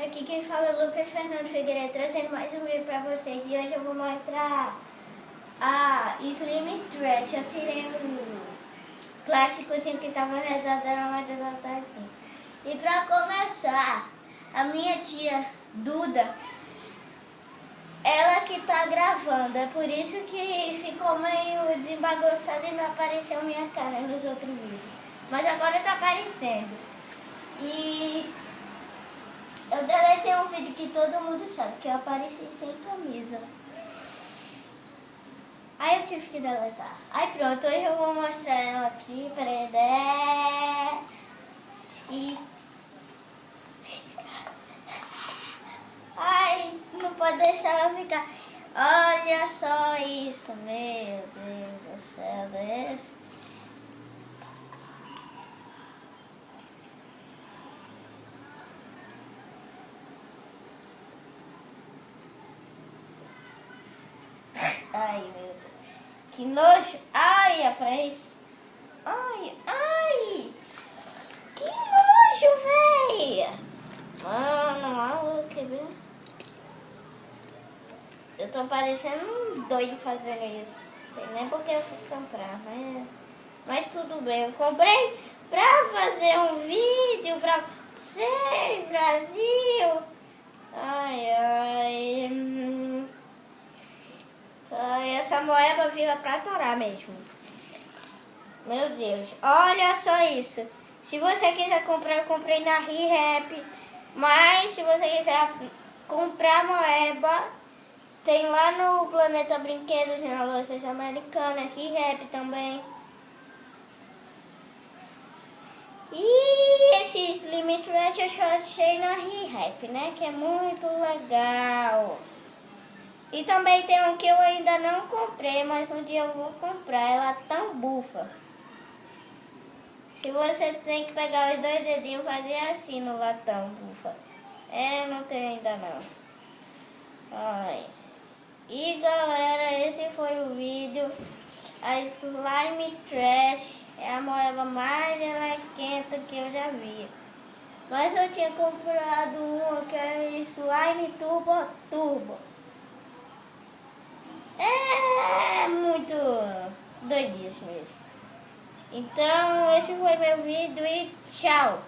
aqui quem fala é Lucas Fernando Figueiredo, trazendo mais um vídeo pra vocês. E hoje eu vou mostrar a Slim Trash. Eu tirei um plásticozinho que tava redondando, mas ela tá assim. E pra começar, a minha tia Duda, ela que tá gravando, é por isso que ficou meio desembagunçado e não apareceu minha cara nos outros vídeos. Mas agora tá aparecendo. E eu deletei um vídeo que todo mundo sabe, que eu apareci sem camisa. Aí eu tive que deletar. Aí pronto, hoje eu vou mostrar ela aqui, peraí. Ai, não pode deixar ela ficar. Olha só isso, meu Deus do céu, esse. Ai, meu Deus. Que nojo. Ai, é pra isso. Ai, ai. Que nojo, véia. Mano, maluco, viu? Eu tô parecendo um doido fazendo isso. Sei nem porque eu fui comprar, mas tudo bem. Eu comprei pra fazer um vídeo pra você, Brasil. Ai, ai. Ai, essa moeba viva pra torar mesmo. Meu Deus. Olha só isso. Se você quiser comprar, eu comprei na ReHap. Mas se você quiser comprar moeba, tem lá no Planeta Brinquedos, na loja americana, ReHap também. E esse Slim Trash eu só achei na ReHap, né? Que é muito legal. E também tem um que eu ainda não comprei, mas um dia eu vou comprar. Ela é tão bufa. Se você tem que pegar os dois dedinhos e fazer assim no latão, bufa. Não tem ainda não. Ai. E galera, esse foi o vídeo. A Slim Trash é a moeba mais elequenta que eu já vi. Mas eu tinha comprado uma que é Slime Turbo. É muito doidice mesmo. Então esse foi meu vídeo e tchau.